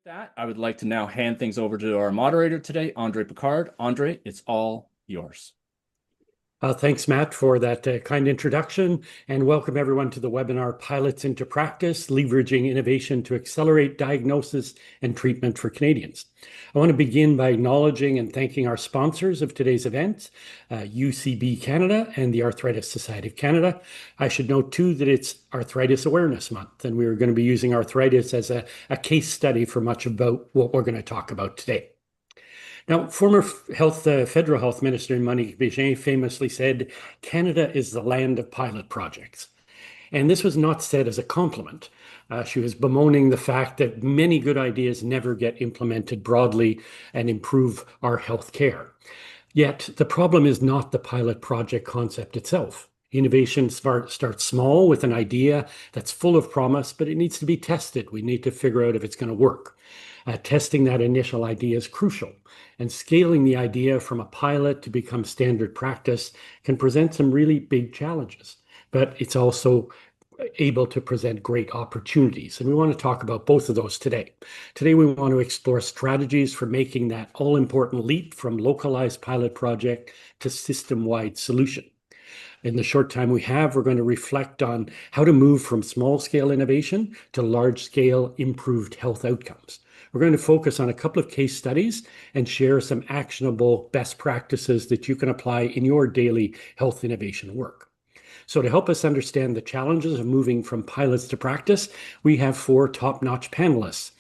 That, I would like to now hand things over to our moderator today, André Picard. André, it's all yours. Thanks, Matt, for that kind introduction, and welcome everyone to the webinar Pilots into Practice, Leveraging Innovation to Accelerate Diagnosis and Treatment for Canadians. I want to begin by acknowledging and thanking our sponsors of today's event, UCB Canada and the Arthritis Society of Canada. I should note, too, that it's Arthritis Awareness Month, and we're going to be using arthritis as a case study for much about what we're going to talk about today. Now, former federal health minister Monique Bégin famously said, "Canada is the land of pilot projects." And this was not said as a compliment. She was bemoaning the fact that many good ideas never get implemented broadly and improve our health care. Yet, the problem is not the pilot project concept itself. Innovation starts small with an idea that's full of promise, but it needs to be tested. We need to figure out if it's going to work. Testing that initial idea is crucial, and scaling the idea from a pilot to become standard practice can present some really big challenges, but it's also able to present great opportunities. And we want to talk about both of those today. Today, we want to explore strategies for making that all-important leap from localized pilot project to system-wide solution. In the short time we have, we're going to reflect on how to move from small-scale innovation to large-scale improved health outcomes. We're going to focus on a couple of case studies and share some actionable best practices that you can apply in your daily health innovation work. So to help us understand the challenges of moving from pilots to practice, we have 4 top-notch panelists.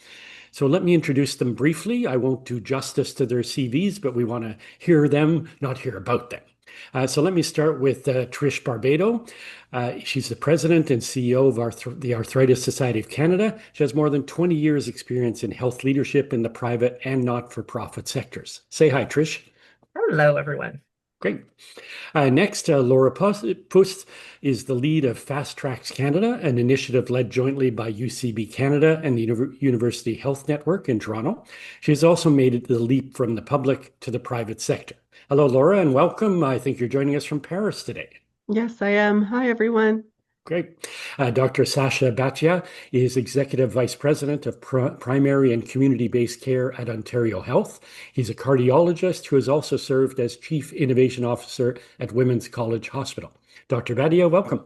So let me introduce them briefly. I won't do justice to their CVs, but we want to hear them, not hear about them. So let me start with Trish Barbato. She's the president and CEO of the Arthritis Society of Canada. She has more than 20 years experience in health leadership in the private and not-for-profit sectors. Say hi, Trish. Hello, everyone. Great. Next, Laura Pust is the lead of FastTracks Canada, an initiative led jointly by UCB Canada and the University Health Network in Toronto. She has also made the leap from the public to the private sector. Hello, Laura, and welcome. I think you're joining us from Paris today. Yes, I am. Hi, everyone. Great. Dr. Sasha Bhatia is Executive Vice President of Primary and Community-Based Care at Ontario Health. He's a cardiologist who has also served as Chief Innovation Officer at Women's College Hospital. Dr. Bhatia, welcome.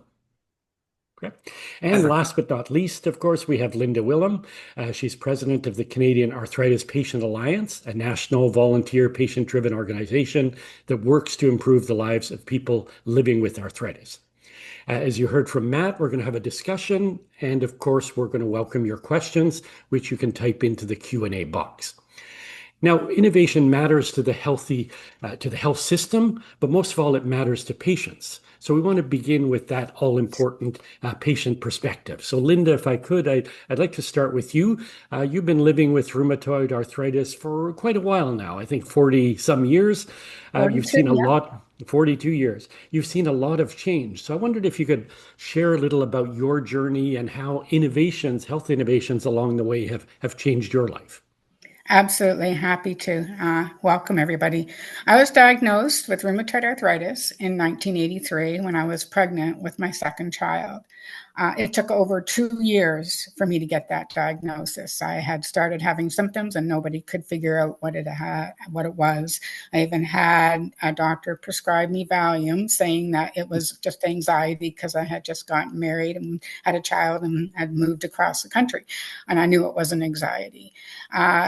Okay. And last but not least, of course, we have Linda Willem. She's president of the Canadian Arthritis Patient Alliance, a national volunteer patient-driven organization that works to improve the lives of people living with arthritis. As you heard from Matt, we're going to have a discussion, and of course, we're going to welcome your questions, which you can type into the Q&A box. Now, innovation matters to the health system, but most of all, it matters to patients. So we want to begin with that all-important patient perspective. So Linda, if I could, I'd like to start with you. You've been living with rheumatoid arthritis for quite a while now, I think 40-some years. You've seen a lot, 42 years. You've seen a lot of change. So I wondered if you could share a little about your journey and how health innovations along the way have changed your life. Absolutely happy to. Welcome, everybody. I was diagnosed with rheumatoid arthritis in 1983 when I was pregnant with my second child. It took over 2 years for me to get that diagnosis. I had started having symptoms and nobody could figure out what it was. I even had a doctor prescribe me Valium, saying that it was just anxiety because I had just gotten married and had a child and had moved across the country. And I knew it wasn't anxiety.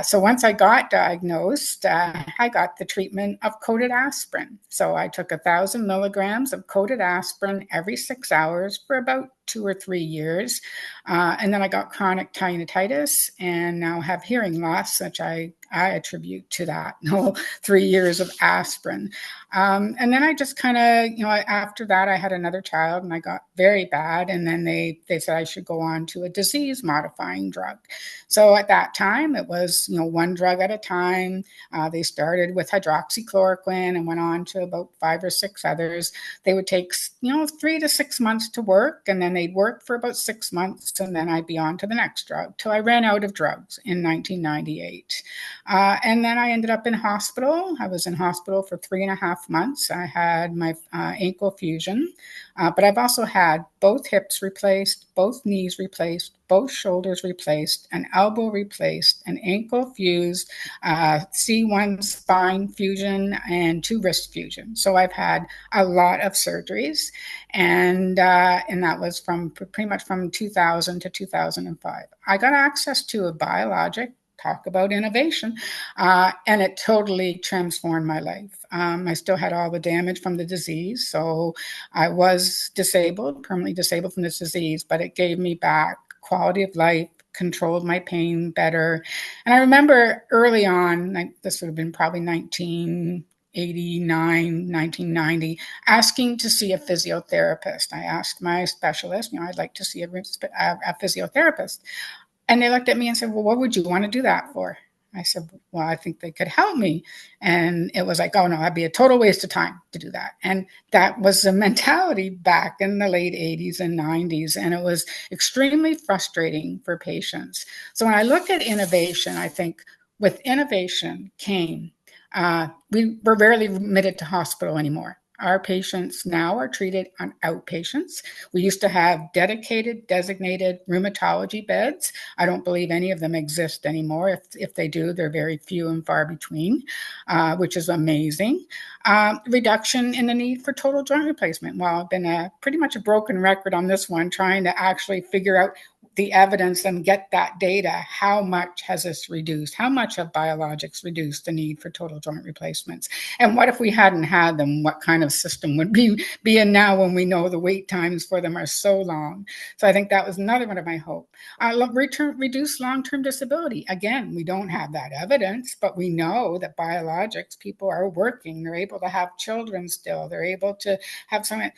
So once I got diagnosed, I got the treatment of coated aspirin. So I took 1,000 milligrams of coated aspirin every 6 hours for about 2 or 3 years. And then I got chronic tinnitus and now have hearing loss, which I attribute to that 3 years of aspirin. And then I just kind of, after that, I had another child and I got very bad. And then they said I should go on to a disease modifying drug. So at that time, it was, one drug at a time. They started with hydroxychloroquine and went on to about 5 or 6 others. They would take, 3 to 6 months to work, and then they'd work for about 6 months, and then I'd be on to the next drug till I ran out of drugs in 1998. And then I ended up in hospital. I was in hospital for 3.5 months. I had my ankle fusion, but I've also had both hips replaced, both knees replaced, both shoulders replaced, an elbow replaced, an ankle fused, C1 spine fusion, and 2 wrist fusion. So I've had a lot of surgeries, and that was from pretty much from 2000 to 2005. I got access to a biologic. Talk about innovation, and it totally transformed my life. I still had all the damage from the disease, so I was disabled, permanently disabled from this disease, but it gave me back quality of life, controlled my pain better. And I remember early on, like this would have been probably 1989, 1990, asking to see a physiotherapist. I asked my specialist, I'd like to see a physiotherapist. And they looked at me and said, well, what would you want to do that for? I said, well, I think they could help me. And it was like, oh, no, that'd be a total waste of time to do that. And that was the mentality back in the late 80s and 90s. And it was extremely frustrating for patients. So when I look at innovation, I think with innovation came, we're rarely admitted to hospital anymore. Our patients now are treated on outpatients. We used to have dedicated, designated rheumatology beds. I don't believe any of them exist anymore. If they do, they're very few and far between, which is amazing. Reduction in the need for total joint replacement. Well, I've been pretty much a broken record on this one, trying to actually figure out the evidence and get that data. How much has this reduced? How much have biologics reduced the need for total joint replacements? And what if we hadn't had them? What kind of system would be in now when we know the wait times for them are so long? So I think that was another one of my hope. Reduce long-term disability. Again, we don't have that evidence, but we know that biologics, people are working. They're able to have children still. They're able to have some, a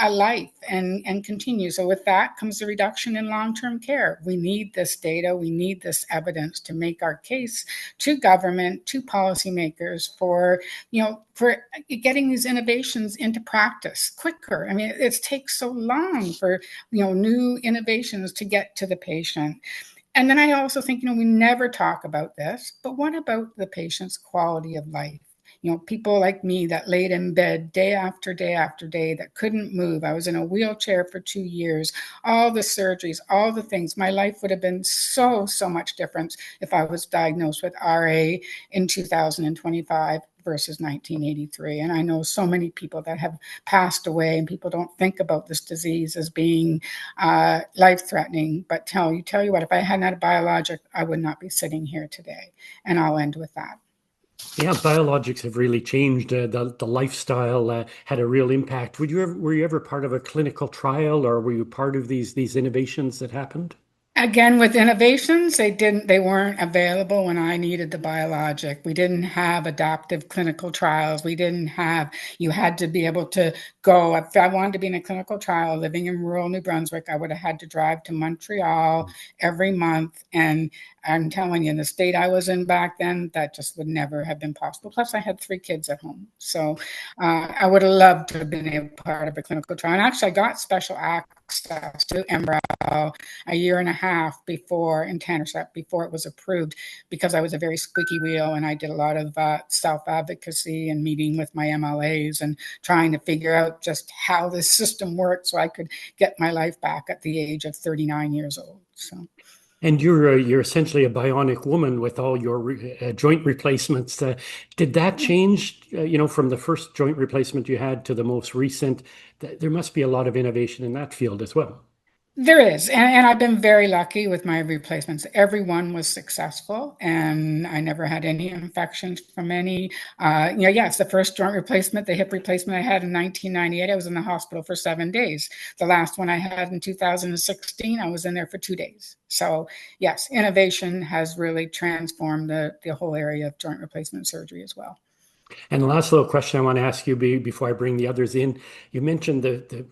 life and continue. So with that comes the reduction in long-term care. We need this data. We need this evidence to make our case to government, to policymakers for getting these innovations into practice quicker. I mean, it takes so long for, new innovations to get to the patient. And then I also think, we never talk about this, but what about the patient's quality of life? People like me that laid in bed day after day after day that couldn't move. I was in a wheelchair for 2 years, all the surgeries, all the things. My life would have been so much different if I was diagnosed with RA in 2025 versus 1983. And I know so many people that have passed away, and people don't think about this disease as being life-threatening. But tell you what, if I hadn't had a biologic, I would not be sitting here today. And I'll end with that. Yeah, biologics have really changed the lifestyle, had a real impact. Were you ever part of a clinical trial, or were you part of these innovations that happened? Again, with innovations, they weren't available when I needed the biologic. We didn't have adaptive clinical trials. You had to be able to go. If I wanted to be in a clinical trial living in rural New Brunswick, I would have had to drive to Montreal every month. And I'm telling you, in the state I was in back then, that just would never have been possible. Plus, I had 3 kids at home. So I would have loved to have been a part of a clinical trial. And actually, I got special access to Embryo a year and a half before, in Tanacept, before it was approved, because I was a very squeaky wheel, and I did a lot of self-advocacy and meeting with my MLAs and trying to figure out just how this system worked so I could get my life back at the age of 39 years old. So. And you're essentially a bionic woman with all your joint replacements. Did that change, from the first joint replacement you had to the most recent? There must be a lot of innovation in that field as well. There is, and I've been very lucky with my replacements. Everyone was successful, and I never had any infections from any. It's the first joint replacement, the hip replacement I had in 1998. I was in the hospital for 7 days. The last one I had in 2016, I was in there for 2 days. So yes, innovation has really transformed the whole area of joint replacement surgery as well. And the last little question I want to ask you before I bring the others in, you mentioned the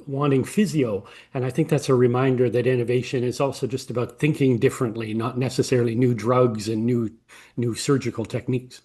wanting physio, and I think that's a reminder that innovation is also just about thinking differently, not necessarily new drugs and new surgical techniques.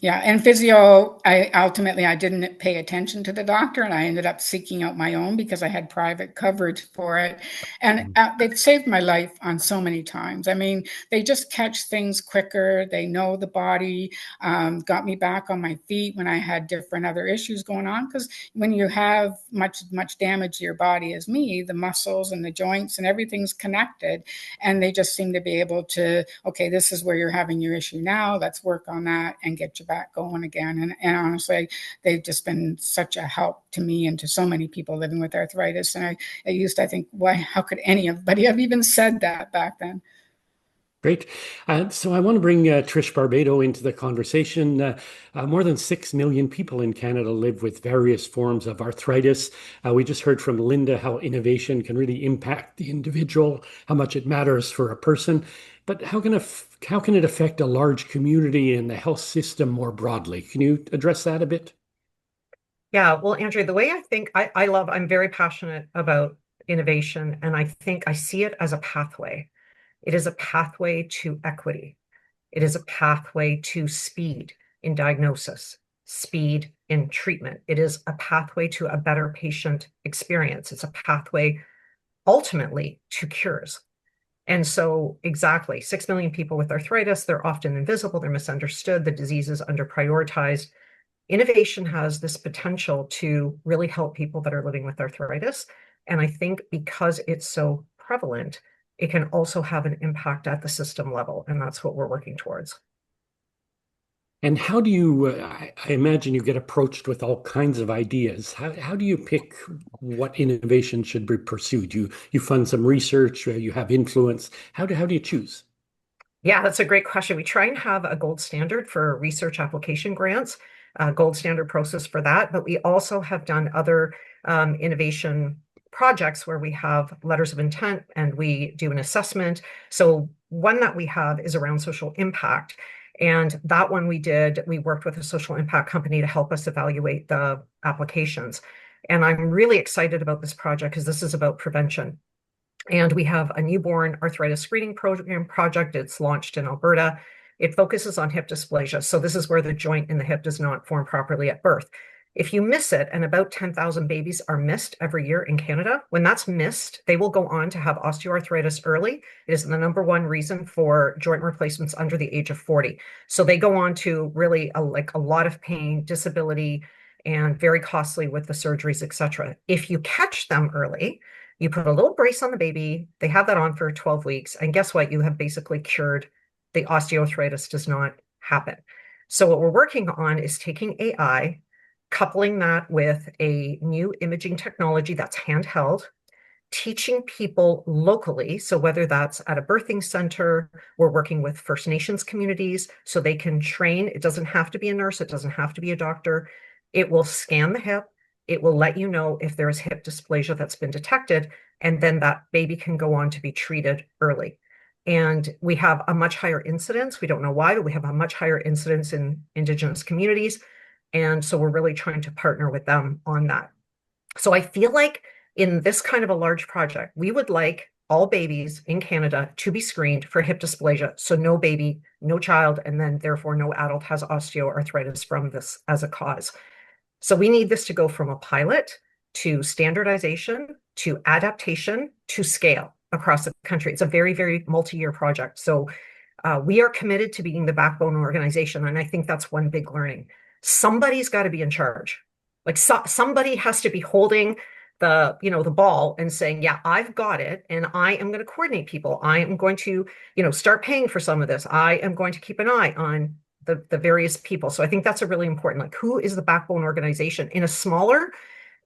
Yeah, and physio, I didn't pay attention to the doctor, and I ended up seeking out my own because I had private coverage for it. And they've saved my life on so many times. I mean, they just catch things quicker. They know the body, got me back on my feet when I had different other issues going on. Because when you have much damage to your body as me, the muscles and the joints and everything's connected. And they just seem to be able to, okay, this is where you're having your issue now. Let's work on that and get you back going again. And honestly, they've just been such a help to me and to so many people living with arthritis. And I used to think, why, how could anybody have even said that back then? Great. So I want to bring Trish Barbato into the conversation. More than 6 million people in Canada live with various forms of arthritis. We just heard from Linda how innovation can really impact the individual, how much it matters for a person. But how can it affect a large community and the health system more broadly? Can you address that a bit? Yeah, well, Andrew, the way I think I'm very passionate about innovation, and I think I see it as a pathway. It is a pathway to equity. It is a pathway to speed in diagnosis, speed in treatment. It is a pathway to a better patient experience. It's a pathway ultimately to cures. And so exactly, 6 million people with arthritis, they're often invisible, they're misunderstood, the disease is under-prioritized. Innovation has this potential to really help people that are living with arthritis. And I think because it's so prevalent, it can also have an impact at the system level. And that's what we're working towards. And how do you, I imagine you get approached with all kinds of ideas. How do you pick what innovation should be pursued? You fund some research, you have influence. How do you choose? Yeah, that's a great question. We try and have a gold standard for research application grants, gold standard process for that. But we also have done other innovation projects where we have letters of intent and we do an assessment. So one that we have is around social impact. And that one we worked with a social impact company to help us evaluate the applications. And I'm really excited about this project because this is about prevention. And we have a newborn arthritis screening program project. It's launched in Alberta. It focuses on hip dysplasia. So this is where the joint in the hip does not form properly at birth. If you miss it, and about 10,000 babies are missed every year in Canada, when that's missed, they will go on to have osteoarthritis early. It is the #1 reason for joint replacements under the age of 40. So they go on to really a lot of pain, disability, and very costly with the surgeries, etc. If you catch them early, you put a little brace on the baby, they have that on for 12 weeks, and guess what? You have basically cured the osteoarthritis does not happen. So what we're working on is taking AI, coupling that with a new imaging technology that's handheld, teaching people locally. So whether that's at a birthing center, we're working with First Nations communities so they can train. It doesn't have to be a nurse. It doesn't have to be a doctor. It will scan the hip. It will let you know if there is hip dysplasia that's been detected, and then that baby can go on to be treated early. And we have a much higher incidence. We don't know why, but we have a much higher incidence in Indigenous communities. And so we're really trying to partner with them on that. So I feel like in this kind of a large project, we would like all babies in Canada to be screened for hip dysplasia. So no baby, no child, and then therefore no adult has osteoarthritis from this as a cause. So we need this to go from a pilot to standardization, to adaptation, to scale across the country. It's a very, very multi-year project. So we are committed to being the backbone organization. And I think that's one big learning. Somebody's got to be in charge. Like somebody has to be holding the ball and saying, yeah, I've got it. And I am going to coordinate people. I am going to, start paying for some of this. I am going to keep an eye on the various people. So I think that's a really important, like, who is the backbone organization? In a smaller,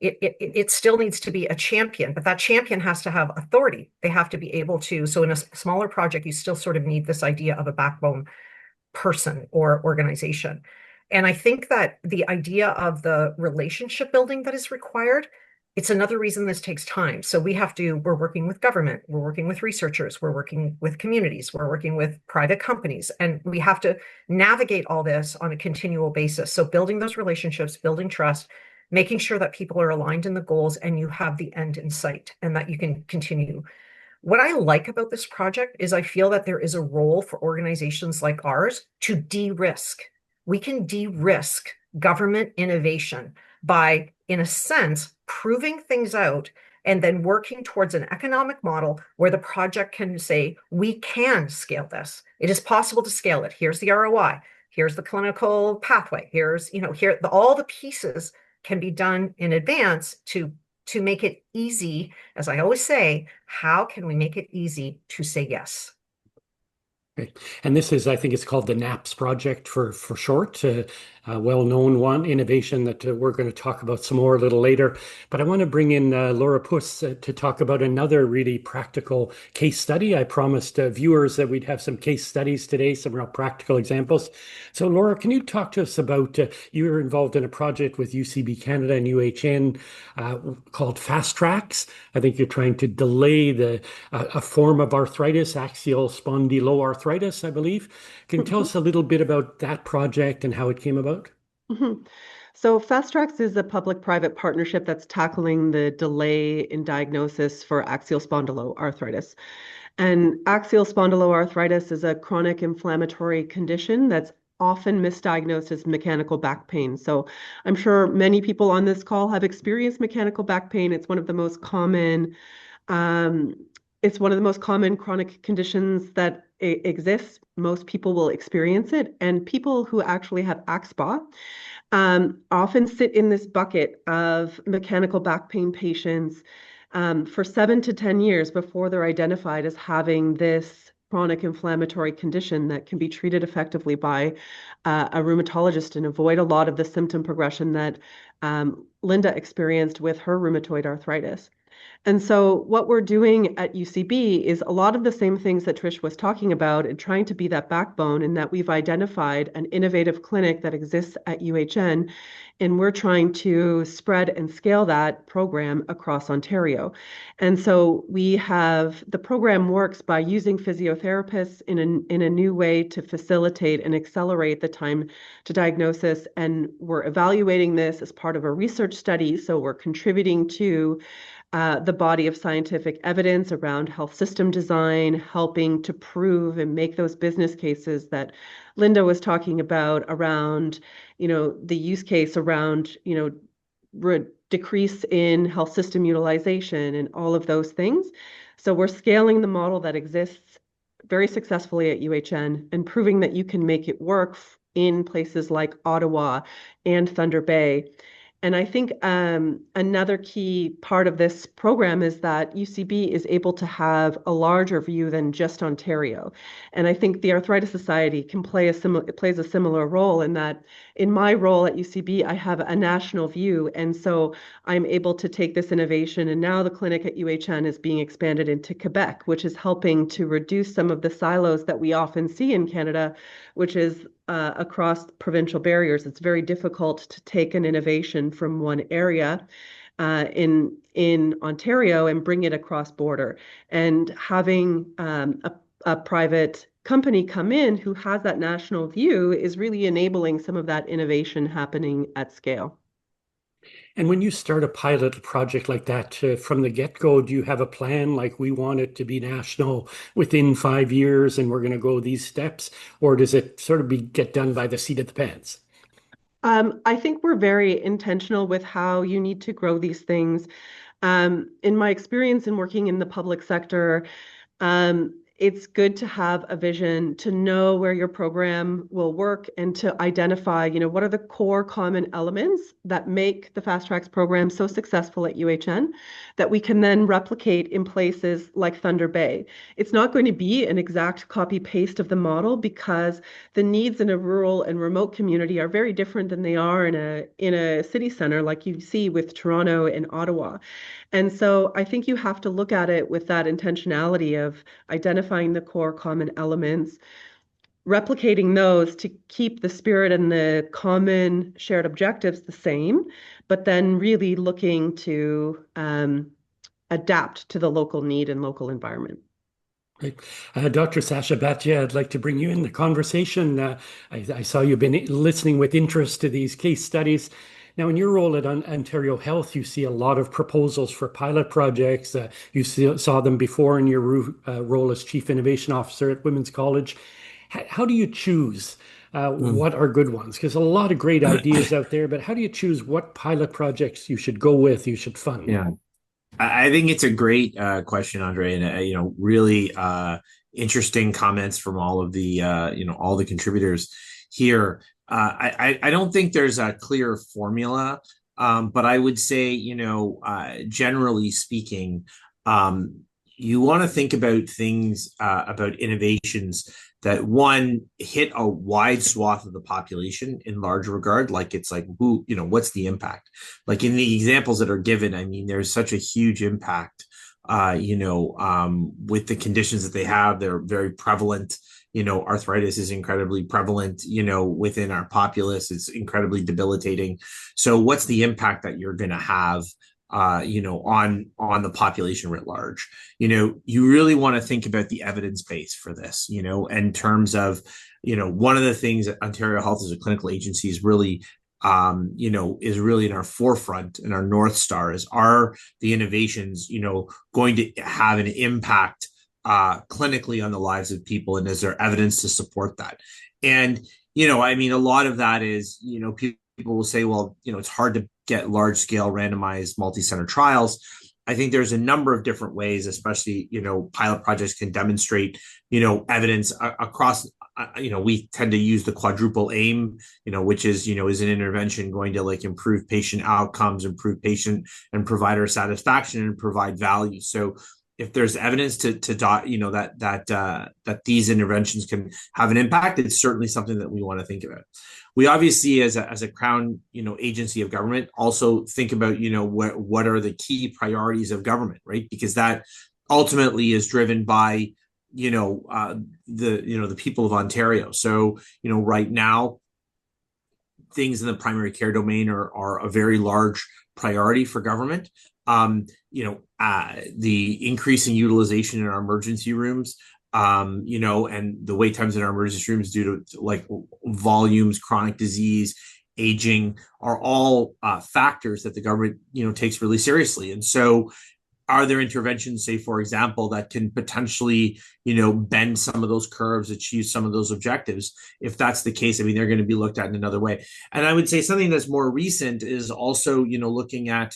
it still needs to be a champion, but that champion has to have authority. They have to be able to, so in a smaller project, you still sort of need this idea of a backbone person or organization. And I think that the idea of the relationship building that is required, it's another reason this takes time. So we're working with government, we're working with researchers, we're working with communities, we're working with private companies, and we have to navigate all this on a continual basis. So building those relationships, building trust, making sure that people are aligned in the goals and you have the end in sight and that you can continue. What I like about this project is I feel that there is a role for organizations like ours to de-risk. we can de-risk government innovation by, in a sense, proving things out and then working towards an economic model where the project can say, we can scale this. It is possible to scale it. Here's the ROI. Here's the clinical pathway. Here's, all the pieces can be done in advance to make it easy. As I always say, how can we make it easy to say yes? Okay. And this is, I think it's called the NAPS project for short, a well-known one, innovation that we're going to talk about some more a little later. But I want to bring in Laura Puss to talk about another really practical case study. I promised viewers that we'd have some case studies today, some real practical examples. So Laura, can you talk to us about, you were involved in a project with UCB Canada and UHN called FastTracks. I think you're trying to delay a form of arthritis, axial spondyloarthritis, I believe. Can you tell us a little bit about that project and how it came about? So FastTracks is a public-private partnership that's tackling the delay in diagnosis for axial spondyloarthritis. And axial spondyloarthritis is a chronic inflammatory condition that's often misdiagnosed as mechanical back pain. So I'm sure many people on this call have experienced mechanical back pain. It's one of the most common chronic conditions that exists. Most people will experience it, and people who actually have AXPA often sit in this bucket of mechanical back pain patients for 7 to 10 years before they're identified as having this chronic inflammatory condition that can be treated effectively by a rheumatologist and avoid a lot of the symptom progression that Linda experienced with her rheumatoid arthritis. And so what we're doing at UCB is a lot of the same things that Trish was talking about and trying to be that backbone, in that we've identified an innovative clinic that exists at UHN, and we're trying to spread and scale that program across Ontario. And so the program works by using physiotherapists in a new way to facilitate and accelerate the time to diagnosis. And we're evaluating this as part of a research study. So we're contributing to the body of scientific evidence around health system design, helping to prove and make those business cases that Linda was talking about around, the use case around, decrease in health system utilization and all of those things. So we're scaling the model that exists very successfully at UHN and proving that you can make it work in places like Ottawa and Thunder Bay. And I think another key part of this program is that UCB is able to have a larger view than just Ontario. And I think the Arthritis Society plays a similar role, in that in my role at UCB, I have a national view. And so I'm able to take this innovation, and now the clinic at UHN is being expanded into Quebec, which is helping to reduce some of the silos that we often see in Canada, which is across provincial barriers. It's very difficult to take an innovation from one area in Ontario and bring it across border. And having a private company come in who has that national view is really enabling some of that innovation happening at scale. And when you start a pilot project like that from the get-go, do you have a plan like, we want it to be national within 5 years and we're going to go these steps? Or does it sort of get done by the seat of the pants? I think we're very intentional with how you need to grow these things. In my experience in working in the public sector, it's good to have a vision, to know where your program will work, and to identify, what are the core common elements that make the FastTracks program so successful at UHN that we can then replicate in places like Thunder Bay. It's not going to be an exact copy paste of the model, because the needs in a rural and remote community are very different than they are in a city center like you see with Toronto and Ottawa. And so I think you have to look at it with that intentionality of identifying the core common elements, replicating those to keep the spirit and the common shared objectives the same, but then really looking to adapt to the local need and local environment. Great. Dr. Sasha Bhatia, I'd like to bring you in the conversation. I saw you've been listening with interest to these case studies. Now, in your role at Ontario Health, you see a lot of proposals for pilot projects. You saw them before in your role as Chief Innovation Officer at Women's College. How do you choose what are good ones? Because a lot of great ideas out there, but how do you choose what pilot projects you should go with, you should fund? Yeah, I think it's a great question, Andre, and really interesting comments from all of the all the contributors here. I don't think there's a clear formula, but I would say generally speaking, you want to think about things about innovations that one hit a wide swath of the population in large regard. Like it's like what's the impact? Like in the examples that are given, I mean, there's such a huge impact. With the conditions that they have, they're very prevalent. Arthritis is incredibly prevalent, within our populace. It's incredibly debilitating. So what's the impact that you're going to have on the population writ large? You really want to think about the evidence base for this, in terms of, one of the things that Ontario Health as a clinical agency is really, is really in our forefront, and our North Star are the innovations, going to have an impact clinically on the lives of people, and is there evidence to support that? And I mean, a lot of that is, people will say, well, it's hard to get large scale randomized multi-center trials. I think there's a number of different ways, especially, pilot projects can demonstrate, evidence across, we tend to use the quadruple aim, which is an intervention going to improve patient outcomes, improve patient and provider satisfaction, and provide value. So if there's evidence that these interventions can have an impact, it's certainly something that we want to think about. We obviously, as a Crown, agency of government, also think about, what are the key priorities of government, right? Because that ultimately is driven by, the people of Ontario. So, right now, things in the primary care domain are a very large priority for government. The increasing utilization in our emergency rooms, and the wait times in our emergency rooms due to volumes, chronic disease, aging, are all factors that the government, takes really seriously. And so are there interventions, say, for example, that can potentially, bend some of those curves, achieve some of those objectives? If that's the case, I mean, they're going to be looked at in another way. And I would say something that's more recent is also, looking at,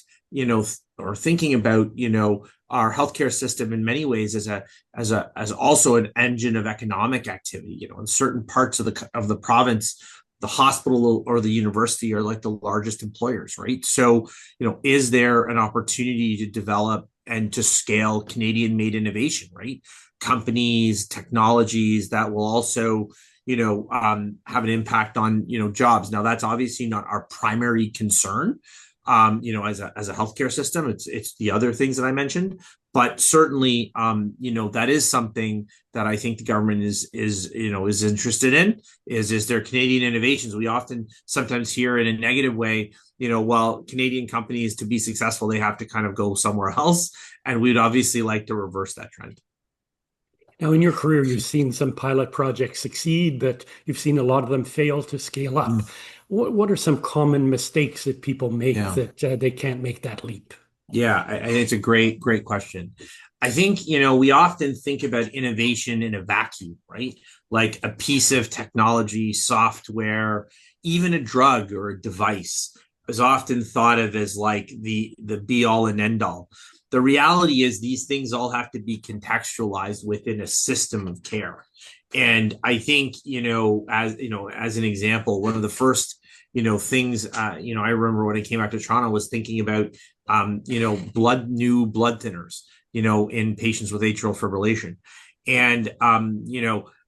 or thinking about, our healthcare system in many ways as also an engine of economic activity. In certain parts of the province, the hospital or the university are the largest employers, right? So, is there an opportunity to develop and to scale Canadian-made innovation, right? Companies, technologies that will also, have an impact on, jobs. Now, that's obviously not our primary concern, as a healthcare system. It's the other things that I mentioned, but certainly, that is something that I think the government is interested in. Is there Canadian innovations? We often sometimes hear in a negative way, well, Canadian companies, to be successful, they have to kind of go somewhere else, and we'd obviously like to reverse that trend. Now, in your career, you've seen some pilot projects succeed, but you've seen a lot of them fail to scale up. What are some common mistakes that people make that they can't make that leap? Yeah, I think it's a great question. I think, we often think about innovation in a vacuum, right? Like a piece of technology, software, even a drug or a device is often thought of as the be all and end all. The reality is these things all have to be contextualized within a system of care. And I think, as an example, one of the first, things, I remember when I came back to Toronto was thinking about, new blood thinners, in patients with atrial fibrillation. And,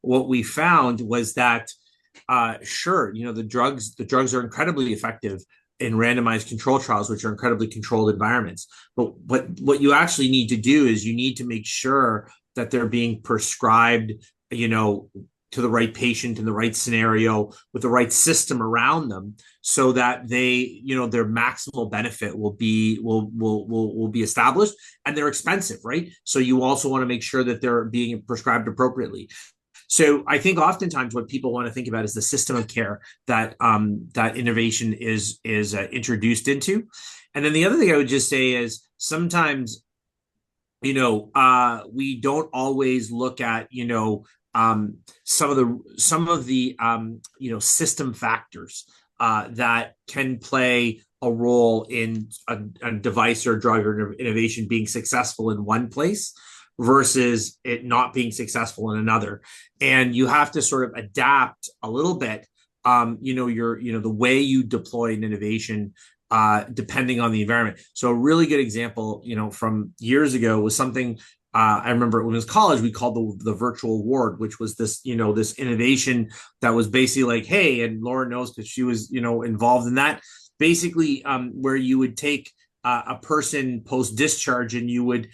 what we found was that, the drugs are incredibly effective in randomized control trials, which are incredibly controlled environments. But what you actually need to do is you need to make sure that they're being prescribed, to the right patient in the right scenario with the right system around them, so that they, their maximal benefit will be established, and they're expensive, right? So you also want to make sure that they're being prescribed appropriately. So I think oftentimes what people want to think about is the system of care that that innovation is introduced into. And then the other thing I would just say is sometimes, we don't always look at, some of the system factors that can play a role in a device or drug or innovation being successful in one place versus it not being successful in another. And you have to sort of adapt a little bit, the way you deploy an innovation depending on the environment. So a really good example, from years ago was something I remember when it was college, we called the virtual ward, which was this, this innovation that was basically like, hey, and Laura knows because she was, involved in that, basically where you would take a person post-discharge and you would,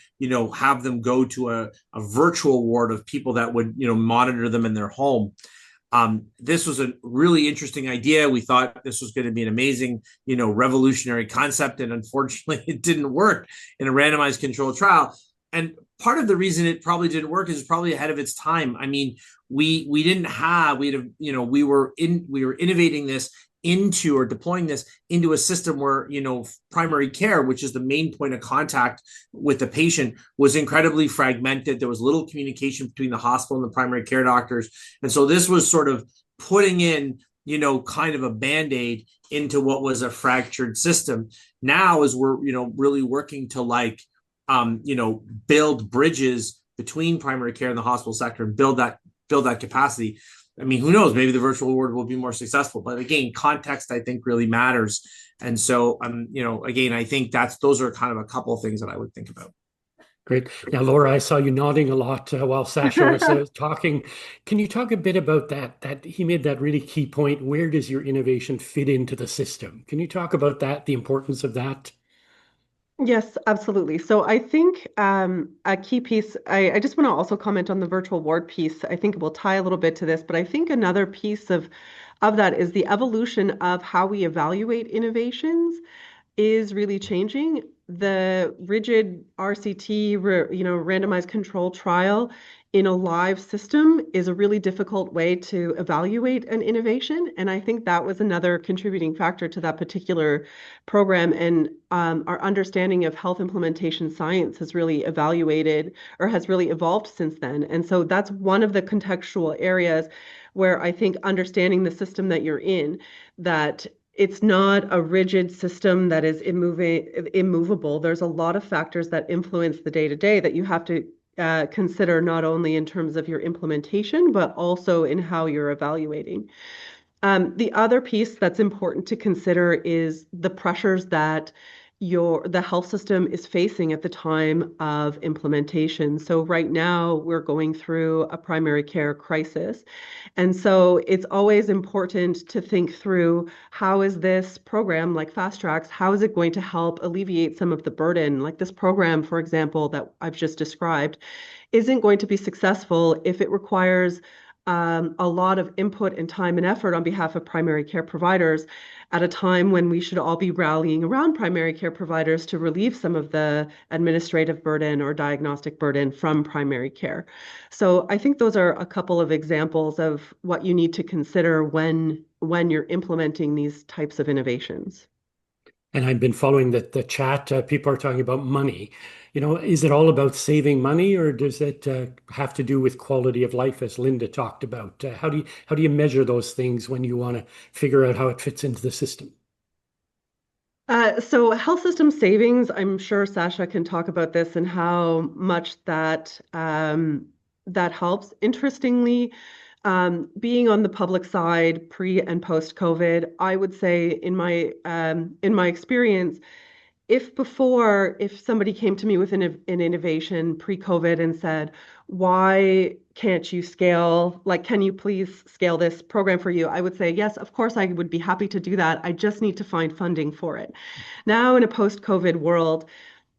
have them go to a virtual ward of people that would, monitor them in their home. This was a really interesting idea. We thought this was going to be an amazing, revolutionary concept. And unfortunately, it didn't work in a randomized controlled trial. And part of the reason it probably didn't work is it's probably ahead of its time. I mean, we were innovating this into or deploying this into a system where, primary care, which is the main point of contact with the patient, was incredibly fragmented. There was little communication between the hospital and the primary care doctors. And so this was sort of putting in, kind of a Band-Aid into what was a fractured system. Now, as we're, really working to build bridges between primary care and the hospital sector and build that capacity. I mean, who knows? Maybe the virtual ward will be more successful. But again, context, I think, really matters. And so, again, I think those are kind of a couple of things that I would think about. Great. Now, Laura, I saw you nodding a lot while Sasha was talking. Can you talk a bit about that he made that really key point? Where does your innovation fit into the system? Can you talk about that, the importance of that? Yes, absolutely. So I think a key piece, I just want to also comment on the virtual ward piece. I think it will tie a little bit to this, but I think another piece of that is the evolution of how we evaluate innovations is really changing. The rigid RCT, randomized control trial in a live system is a really difficult way to evaluate an innovation. And I think that was another contributing factor to that particular program. And our understanding of health implementation science has really evolved since then. And so that's one of the contextual areas where I think understanding the system that you're in, that it's not a rigid system that is immovable. There's a lot of factors that influence the day-to-day that you have to consider, not only in terms of your implementation, but also in how you're evaluating. The other piece that's important to consider is the pressures that the health system is facing at the time of implementation. So right now we're going through a primary care crisis. And so it's always important to think through, how is this program like FastTracks, how is it going to help alleviate some of the burden? Like this program, for example, that I've just described, isn't going to be successful if it requires a lot of input and time and effort on behalf of primary care providers at a time when we should all be rallying around primary care providers to relieve some of the administrative burden or diagnostic burden from primary care. So I think those are a couple of examples of what you need to consider when you're implementing these types of innovations. And I've been following the chat. People are talking about money. Is it all about saving money, or does it have to do with quality of life, as Linda talked about? How do you measure those things when you want to figure out how it fits into the system? So health system savings, I'm sure Sasha can talk about this and how much that helps. Interestingly, being on the public side pre and post COVID, I would say in my experience, if somebody came to me with an innovation pre-COVID and said, why can't you scale? Like, can you please scale this program for you? I would say, yes, of course, I would be happy to do that. I just need to find funding for it. Now, in a post-COVID world,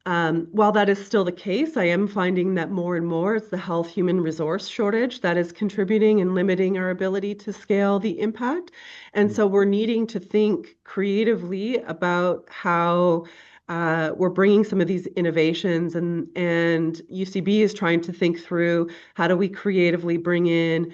while that is still the case, I am finding that more and more it's the health human resource shortage that is contributing and limiting our ability to scale the impact. And so we're needing to think creatively about how we're bringing some of these innovations, and UCB is trying to think through, how do we creatively bring in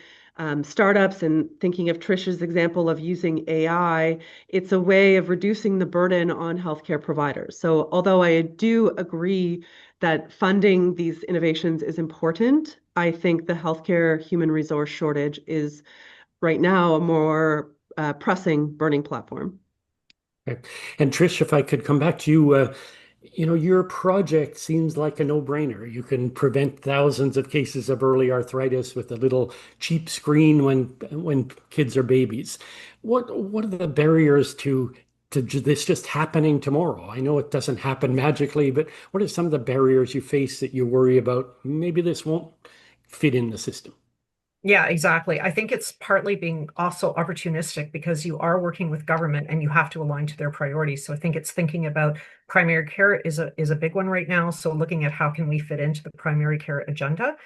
startups, and thinking of Trish's example of using AI, it's a way of reducing the burden on healthcare providers. So although I do agree that funding these innovations is important, I think the healthcare human resource shortage is right now a more pressing, burning platform. Okay. And Trish, if I could come back to you, your project seems like a no-brainer. You can prevent thousands of cases of early arthritis with a little cheap screen when kids are babies. What are the barriers to this just happening tomorrow? I know it doesn't happen magically, but what are some of the barriers you face that you worry about? Maybe this won't fit in the system. Yeah, exactly. I think it's partly being also opportunistic because you are working with government and you have to align to their priorities. So I think it's thinking about primary care is a big one right now. So looking at how can we fit into the primary care agenda.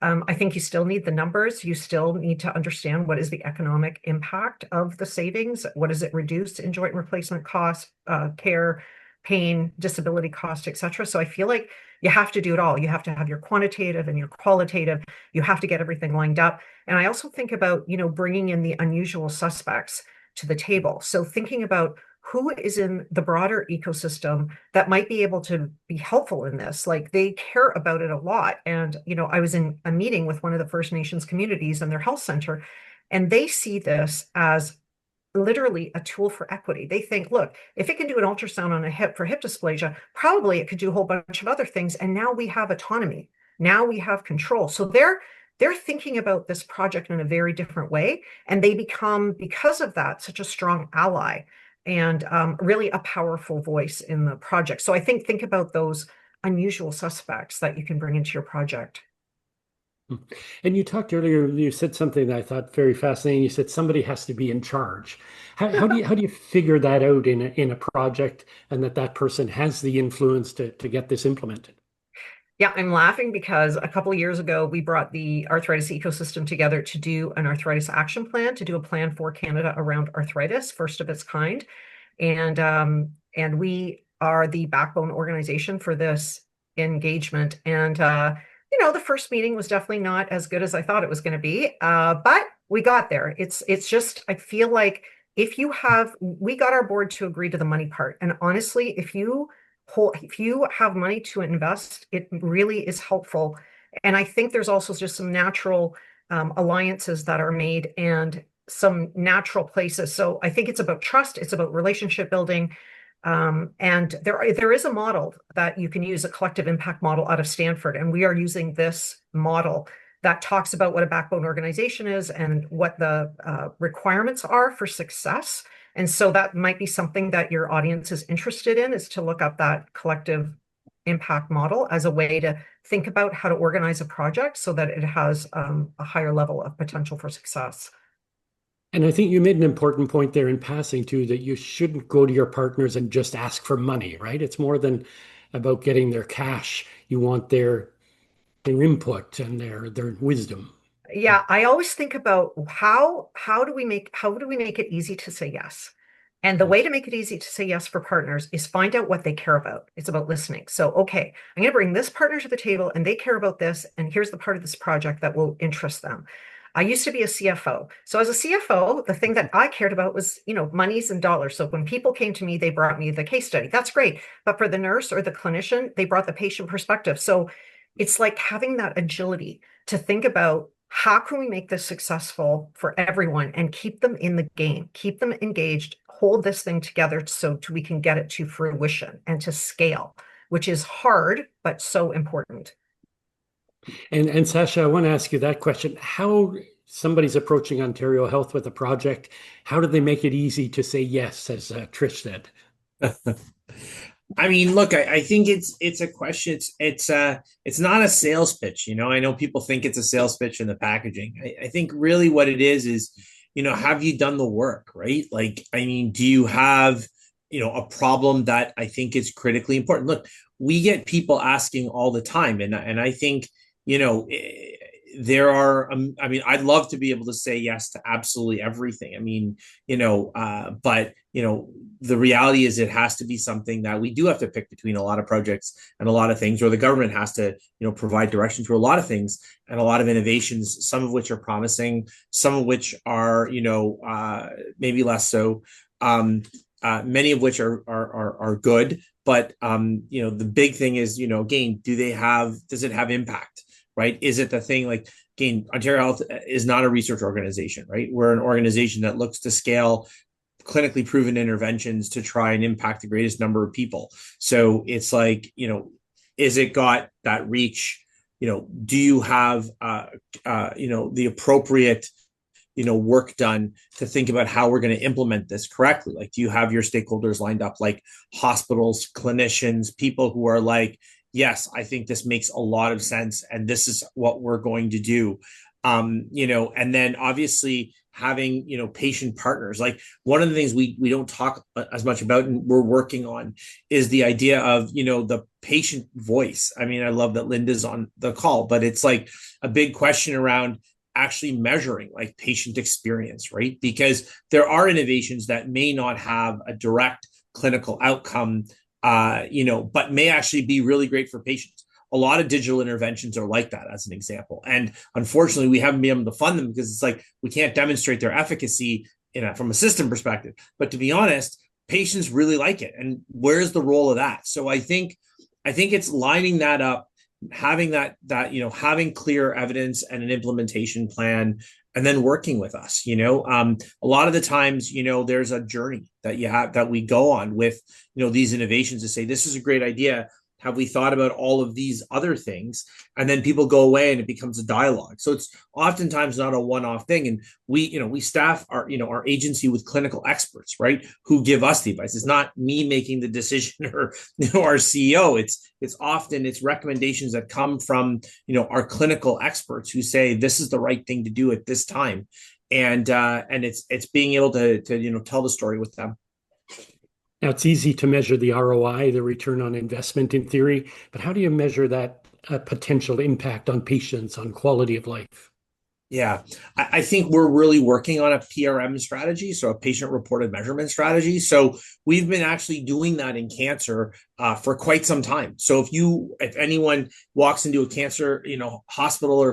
I think you still need the numbers. You still need to understand what is the economic impact of the savings. What does it reduce in joint replacement costs, care, pain, disability cost, et cetera. So I feel like you have to do it all. You have to have your quantitative and your qualitative. You have to get everything lined up. And I also think about, bringing in the unusual suspects to the table. So thinking about who is in the broader ecosystem that might be able to be helpful in this. Like they care about it a lot. And, I was in a meeting with one of the First Nations communities and their health center, and they see this as literally a tool for equity. They think, look, if it can do an ultrasound on a hip for hip dysplasia, probably it could do a whole bunch of other things. And now we have autonomy. Now we have control. So they're thinking about this project in a very different way. And they become, because of that, such a strong ally and really a powerful voice in the project. So I think about those unusual suspects that you can bring into your project. And you talked earlier, you said something that I thought very fascinating. You said somebody has to be in charge. How do you figure that out in a project and that person has the influence to get this implemented? Yeah, I'm laughing because a couple of years ago, we brought the arthritis ecosystem together to do an arthritis action plan, to do a plan for Canada around arthritis, first of its kind. And we are the backbone organization for this engagement. And, the first meeting was definitely not as good as I thought it was going to be, but we got there. It's just, I feel like we got our board to agree to the money part. And honestly, if you have money to invest, it really is helpful. And I think there's also just some natural alliances that are made and some natural places. So I think it's about trust. It's about relationship building. And there is a model that you can use, a collective impact model out of Stanford. And we are using this model that talks about what a backbone organization is and what the requirements are for success. And so that might be something that your audience is interested in, is to look up that collective impact model as a way to think about how to organize a project so that it has a higher level of potential for success. And I think you made an important point there in passing too, that you shouldn't go to your partners and just ask for money, right? It's more than about getting their cash. You want their input and their wisdom. Yeah, I always think about how do we make it easy to say yes? And the way to make it easy to say yes for partners is find out what they care about. It's about listening. So, okay, I'm going to bring this partner to the table and they care about this. And here's the part of this project that will interest them. I used to be a CFO. So as a CFO, the thing that I cared about was, monies and dollars. So when people came to me, they brought me the case study. That's great. But for the nurse or the clinician, they brought the patient perspective. So it's like having that agility to think about, how can we make this successful for everyone and keep them in the game, keep them engaged, hold this thing together so we can get it to fruition and to scale, which is hard, but so important. And Sasha, I want to ask you that question. How somebody's approaching Ontario Health with a project, how do they make it easy to say yes, as Trish said? I mean, look, I think it's a question. It's not a sales pitch. I know people think it's a sales pitch in the packaging. I think really what it is, have you done the work, right? Like, I mean, do you have, a problem that I think is critically important? Look, we get people asking all the time. And I think, there are, I'd love to be able to say yes to absolutely everything. I mean, but, the reality is it has to be something that we do have to pick between a lot of projects and a lot of things, or the government has to, provide direction to a lot of things and a lot of innovations, some of which are promising, some of which are, maybe less so, many of which are good. But, the big thing is, again, does it have impact? right? Is it the thing like, again, Ontario Health is not a research organization, right? We're an organization that looks to scale clinically proven interventions to try and impact the greatest number of people. So it's like, is it got that reach? Do you have, the appropriate, work done to think about how we're going to implement this correctly? Like, do you have your stakeholders lined up, like hospitals, clinicians, people who are like, yes, I think this makes a lot of sense, and this is what we're going to do. And then obviously having, patient partners. Like, one of the things we don't talk as much about and we're working on is the idea of, the patient voice. I mean, I love that Linda's on the call, but it's like a big question around actually measuring like patient experience, right? Because there are innovations that may not have a direct clinical outcome, but may actually be really great for patients. A lot of digital interventions are like that, as an example. And unfortunately, we haven't been able to fund them because it's like we can't demonstrate their efficacy from a system perspective. But to be honest, patients really like it. And where's the role of that? So I think it's lining that up, having having clear evidence and an implementation plan, and then working with us. A lot of the times, there's a journey that we go on with, these innovations to say, this is a great idea. Have we thought about all of these other things? And then people go away and it becomes a dialogue. So it's oftentimes not a one-off thing. And we staff our agency with clinical experts, right? Who give us the advice. It's not me making the decision or, our CEO. It's often recommendations that come from, our clinical experts who say, this is the right thing to do at this time. And it's being able to tell the story with them. Now, it's easy to measure the ROI, the return on investment in theory, but how do you measure that potential impact on patients, on quality of life? Yeah, I think we're really working on a PRM strategy, so a patient-reported measurement strategy. So we've been actually doing that in cancer for quite some time. So if anyone walks into a cancer, hospital or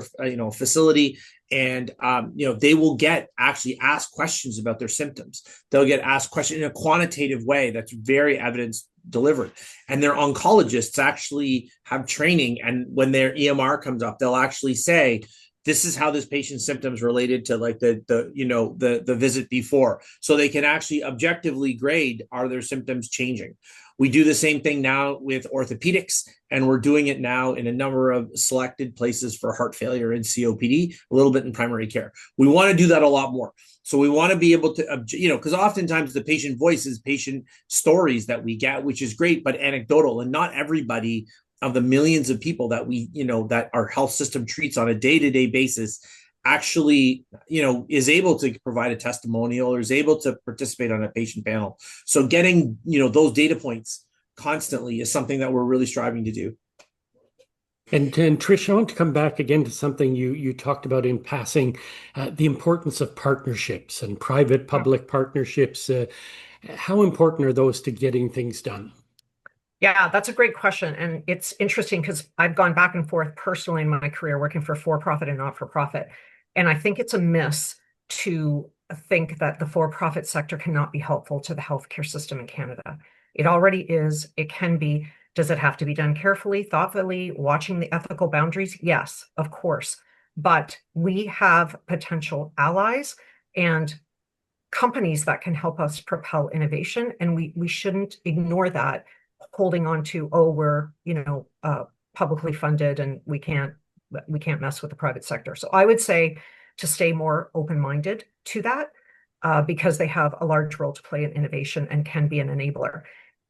facility, and they will get actually asked questions about their symptoms. They'll get asked questions in a quantitative way that's very evidence delivered, and their oncologists actually have training. And when their EMR comes up, they'll actually say, this is how this patient's symptoms related to like the visit before. So they can actually objectively grade, are their symptoms changing? We do the same thing now with orthopedics, and we're doing it now in a number of selected places for heart failure and COPD, a little bit in primary care. We want to do that a lot more. So we want to be able to, because oftentimes the patient voice is patient stories that we get, which is great, but anecdotal, and not everybody of the millions of people that that our health system treats on a day-to-day basis actually, is able to provide a testimonial or is able to participate on a patient panel. So getting, those data points constantly is something that we're really striving to do. And Trish, I want to come back again to something you talked about in passing, the importance of partnerships and private-public partnerships. How important are those to getting things done? Yeah, that's a great question. And it's interesting because I've gone back and forth personally in my career working for-profit and not-for-profit. And I think it's a miss to think that the for-profit sector cannot be helpful to the healthcare system in Canada. It already is. It can be. Does it have to be done carefully, thoughtfully, watching the ethical boundaries? Yes, of course. But we have potential allies and companies that can help us propel innovation. And we shouldn't ignore that, holding on to, we're publicly funded and we can't mess with the private sector. So I would say to stay more open-minded to that, because they have a large role to play in innovation and can be an enabler.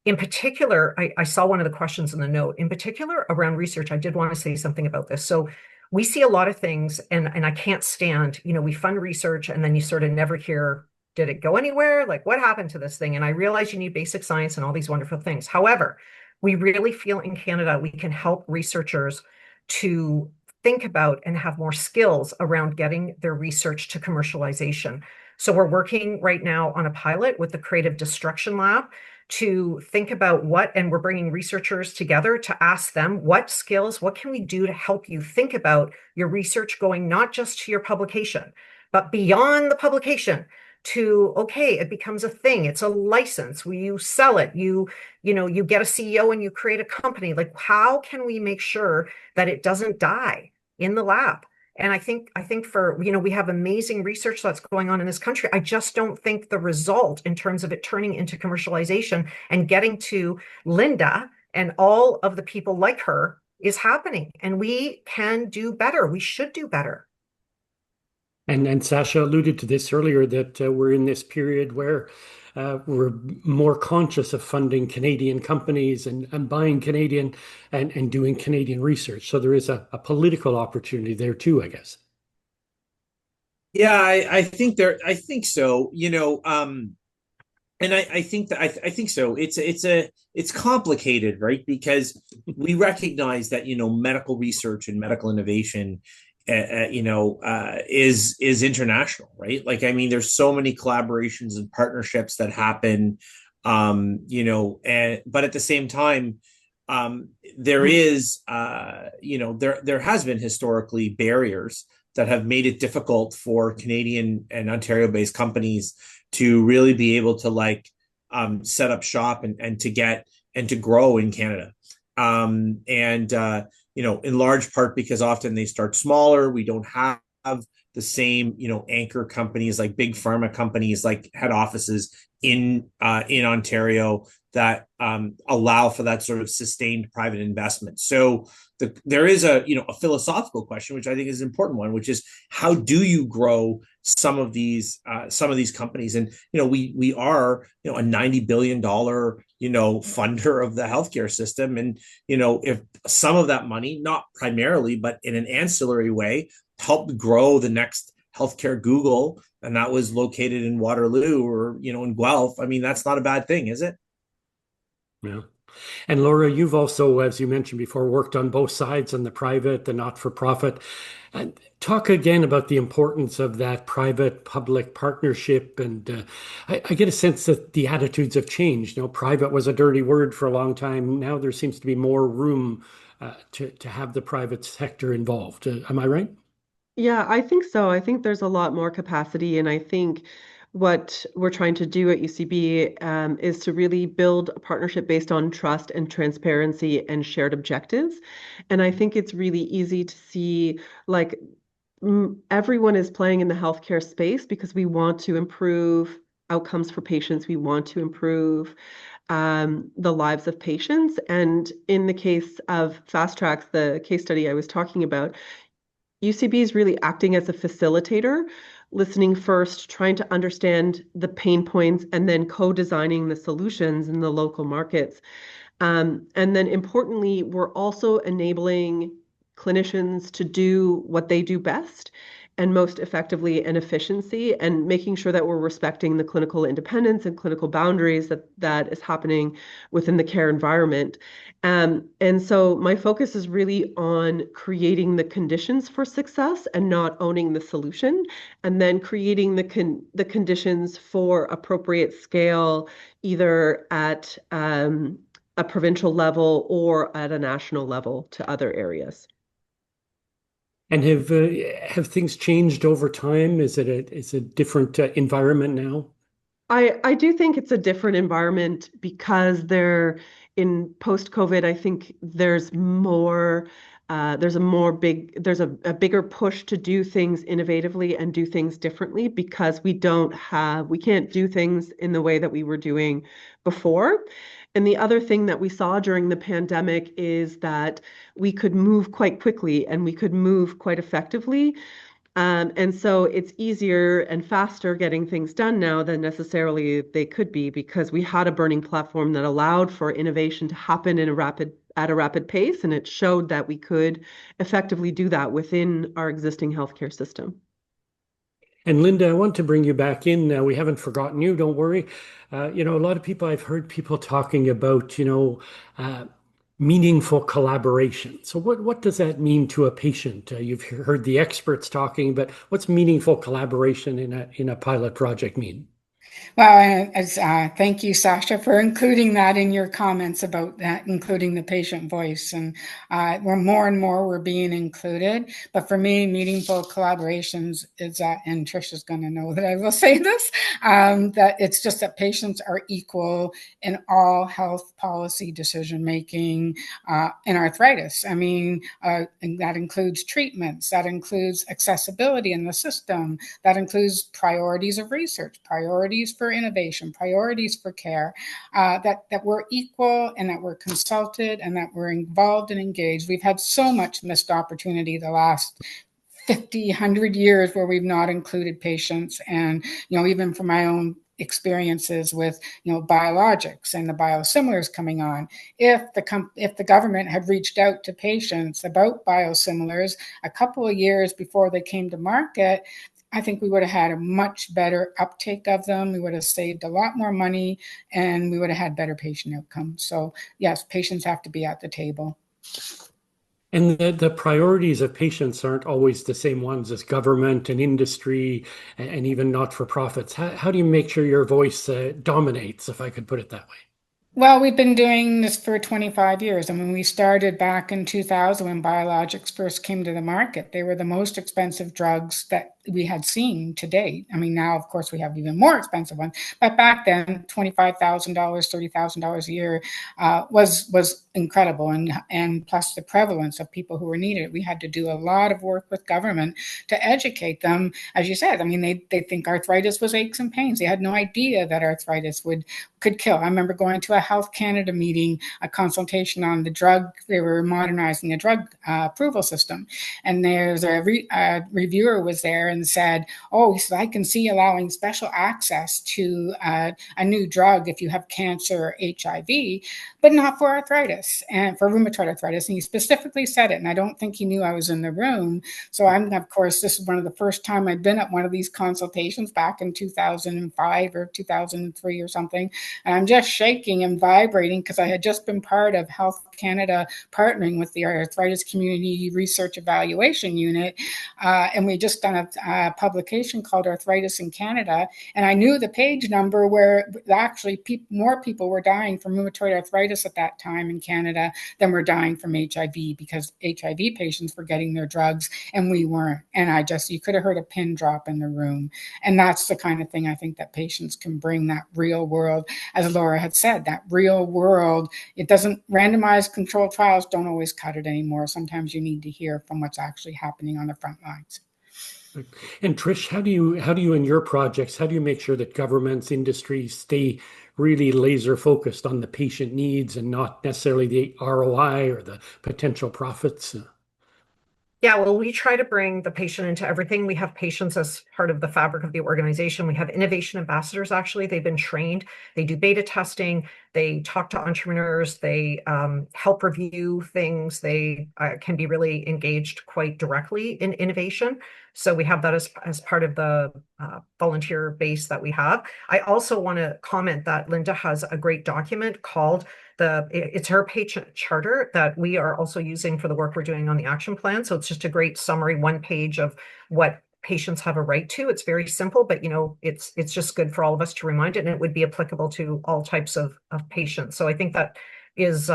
In particular, I saw one of the questions in the note, in particular around research. I did want to say something about this. So we see a lot of things, and I can't stand, we fund research and then you sort of never hear, did it go anywhere? Like, what happened to this thing? And I realize you need basic science and all these wonderful things. However, we really feel in Canada we can help researchers to think about and have more skills around getting their research to commercialization. So we're working right now on a pilot with the Creative Destruction Lab to think about and we're bringing researchers together to ask them what skills, what can we do to help you think about your research going not just to your publication, but beyond the publication to, okay, it becomes a thing. It's a license. You sell it. You get a CEO and you create a company. Like, how can we make sure that it doesn't die in the lab. And I think for, we have amazing research that's going on in this country. I just don't think the result in terms of it turning into commercialization and getting to Linda and all of the people like her is happening. And we can do better. We should do better. And Sasha alluded to this earlier, that we're in this period where we're more conscious of funding Canadian companies and buying Canadian and doing Canadian research. So there is a political opportunity there too, I guess. Yeah, I think so. And I think so. It's complicated, right? Because we recognize that medical research and medical innovation is international, right? Like, I mean, there's so many collaborations and partnerships that happen, but at the same time, there has been historically barriers that have made it difficult for Canadian and Ontario-based companies to really be able to set up shop and to grow in Canada. In large part because often they start smaller. We don't have the same, anchor companies like big pharma companies, like head offices in Ontario that allow for that sort of sustained private investment. So there is a philosophical question, which I think is an important one, which is how do you grow some of these companies? And we are a $90 billion funder of the healthcare system, and if some of that money, not primarily but in an ancillary way, helped grow the next healthcare Google, and that was located in Waterloo or in Guelph, I mean, that's not a bad thing, is it? Yeah. And Laura, you've also, as you mentioned before, worked on both sides, on the private, the not-for-profit. And talk again about the importance of that private-public partnership. And I get a sense that the attitudes have changed. Private was a dirty word for a long time. Now there seems to be more room to have the private sector involved. Am I right? Yeah, I think so. I think there's a lot more capacity, and I think what we're trying to do at UCB is to really build a partnership based on trust and transparency and shared objectives. And I think it's really easy to see, everyone is playing in the healthcare space because we want to improve outcomes for patients. We want to improve the lives of patients. And in the case of FastTracks, the case study I was talking about, UCB is really acting as a facilitator, listening first, trying to understand the pain points, and then co-designing the solutions in the local markets. And then importantly, we're also enabling clinicians to do what they do best and most effectively and efficiency, and making sure that we're respecting the clinical independence and clinical boundaries that is happening within the care environment. And so my focus is really on creating the conditions for success and not owning the solution, and then creating the conditions for appropriate scale, either at a provincial level or at a national level to other areas. And have things changed over time? Is it a different environment now? I do think it's a different environment because in post-COVID, I think there's a bigger push to do things innovatively and do things differently, because we can't do things in the way that we were doing before. And the other thing that we saw during the pandemic is that we could move quite quickly and we could move quite effectively. And so it's easier and faster getting things done now than necessarily they could be, because we had a burning platform that allowed for innovation to happen at a rapid pace. And it showed that we could effectively do that within our existing healthcare system. And Linda, I want to bring you back in. We haven't forgotten you, don't worry. A lot of people, I've heard people talking about, meaningful collaboration. So what does that mean to a patient? You've heard the experts talking, but what's meaningful collaboration in a pilot project mean? Well, thank you, Sasha, for including that in your comments about that, including the patient voice. And we're more and more we're being included. But for me, meaningful collaborations is that, and Trish is going to know that I will say this, that it's just that patients are equal in all health policy decision making in arthritis. I mean, and that includes treatments, that includes accessibility in the system, that includes priorities of research, priorities for innovation, priorities for care, that we're equal and that we're consulted and that we're involved and engaged. We've had so much missed opportunity the last 50, 100 years where we've not included patients. And, even from my own experiences with, biologics and the biosimilars coming on. If the government had reached out to patients about biosimilars a couple of years before they came to market, I think we would have had a much better uptake of them. We would have saved a lot more money and we would have had better patient outcomes. So yes, patients have to be at the table. And the priorities of patients aren't always the same ones as government and industry and even not-for-profits. How do you make sure your voice dominates, if I could put it that way? Well, we've been doing this for 25 years. I mean, we started back in 2000 when biologics first came to the market. They were the most expensive drugs that we had seen to date. I mean, now, of course, we have even more expensive ones. But back then, $25,000, $30,000 a year was incredible. And plus the prevalence of people who were needed. We had to do a lot of work with government to educate them. As you said, I mean, they think arthritis was aches and pains. They had no idea that arthritis could kill. I remember going to a Health Canada meeting, a consultation on the drug. They were modernizing the drug approval system. And there's a reviewer was there and said, oh, he said, I can see allowing special access to a new drug if you have cancer or HIV, but not for arthritis and for rheumatoid arthritis. And he specifically said it. And I don't think he knew I was in the room. So of course, this is one of the first time I'd been at one of these consultations back in 2005 or 2003 or something. And I'm just shaking and vibrating because I had just been part of Health Canada partnering with the Arthritis Community Research Evaluation Unit. And we just done a publication called Arthritis in Canada. And I knew the page number where actually more people were dying from rheumatoid arthritis at that time in Canada than were dying from HIV, because HIV patients were getting their drugs and we weren't. And you could have heard a pin drop in the room. And that's the kind of thing I think that patients can bring, that real world. As Laura had said, that real world, it doesn't, randomized controlled trials don't always cut it anymore. Sometimes you need to hear from what's actually happening on the front lines. And Trish, how do you in your projects, how do you make sure that governments, industries stay really laser focused on the patient needs and not necessarily the ROI or the potential profits? Yeah, well, we try to bring the patient into everything. We have patients as part of the fabric of the organization. We have innovation ambassadors, actually. They've been trained. They do beta testing. They talk to entrepreneurs. They help review things. They can be really engaged quite directly in innovation. So we have that as part of the volunteer base that we have. I also want to comment that Linda has a great document called it's her patient charter that we are also using for the work we're doing on the action plan. So it's just a great summary, one page of what patients have a right to. It's very simple, but it's just good for all of us to remind it, and it would be applicable to all types of patients. So I think that is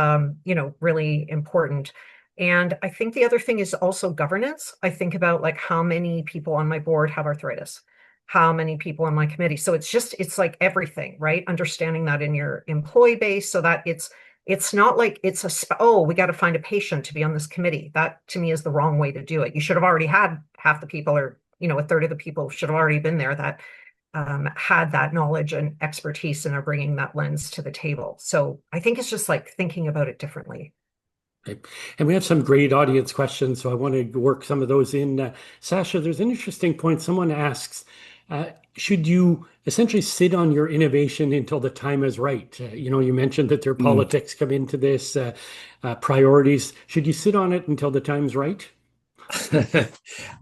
really important. And I think the other thing is also governance. I think about like how many people on my board have arthritis, how many people on my committee. So it's like everything, right? Understanding that in your employee base so that it's not like it's we got to find a patient to be on this committee. That to me is the wrong way to do it. You should have already had half the people, or a third of the people should have already been there that had that knowledge and expertise and are bringing that lens to the table. So I think it's just like thinking about it differently. Okay. And we have some great audience questions, so I want to work some of those in. Sasha, there's an interesting point. Someone asks, should you essentially sit on your innovation until the time is right? You mentioned that there are politics come into this, priorities. Should you sit on it until the time's right?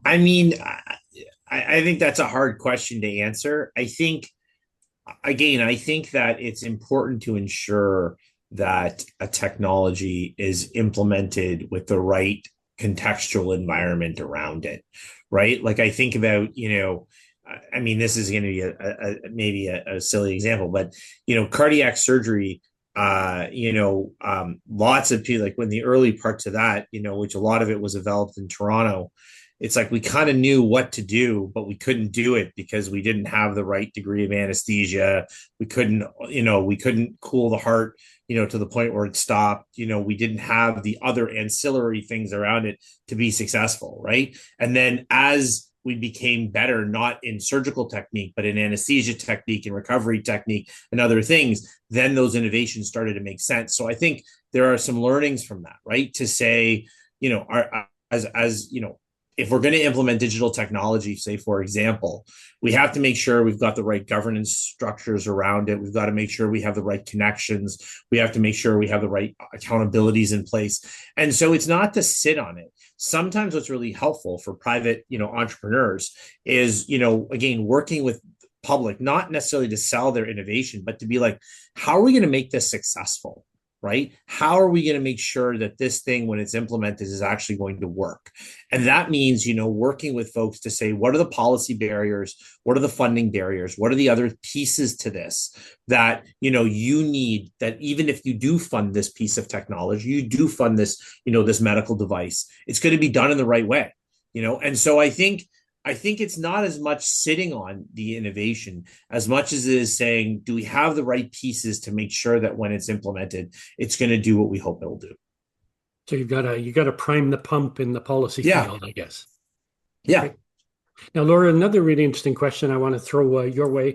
I mean, I think that's a hard question to answer. I think that it's important to ensure that a technology is implemented with the right contextual environment around it, right? Like I think about, I mean, this is going to be maybe a silly example, but cardiac surgery. Lots of people, like when the early parts of that, which a lot of it was developed in Toronto. It's like we kind of knew what to do, but we couldn't do it because we didn't have the right degree of anesthesia. We couldn't cool the heart, to the point where it stopped. We didn't have the other ancillary things around it to be successful, right? And then as we became better, not in surgical technique, but in anesthesia technique and recovery technique and other things, then those innovations started to make sense. So I think there are some learnings from that, right? To say, if we're going to implement digital technology, say, for example, we have to make sure we've got the right governance structures around it. We've got to make sure we have the right connections. We have to make sure we have the right accountabilities in place. And so it's not to sit on it. Sometimes what's really helpful for private, entrepreneurs is, again, working with public, not necessarily to sell their innovation, but to be like, how are we going to make this successful? Right? How are we going to make sure that this thing, when it's implemented, is actually going to work? And that means, working with folks to say, what are the policy barriers? What are the funding barriers? What are the other pieces to this that, you need, that even if you do fund this piece of technology, you do fund this, this medical device, it's going to be done in the right way, And so I think it's not as much sitting on the innovation as much as it is saying, do we have the right pieces to make sure that when it's implemented, it's going to do what we hope it'll do? So you got to prime the pump in the policy field, I guess. Yeah. Right. Now, Laura, another really interesting question I want to throw your way.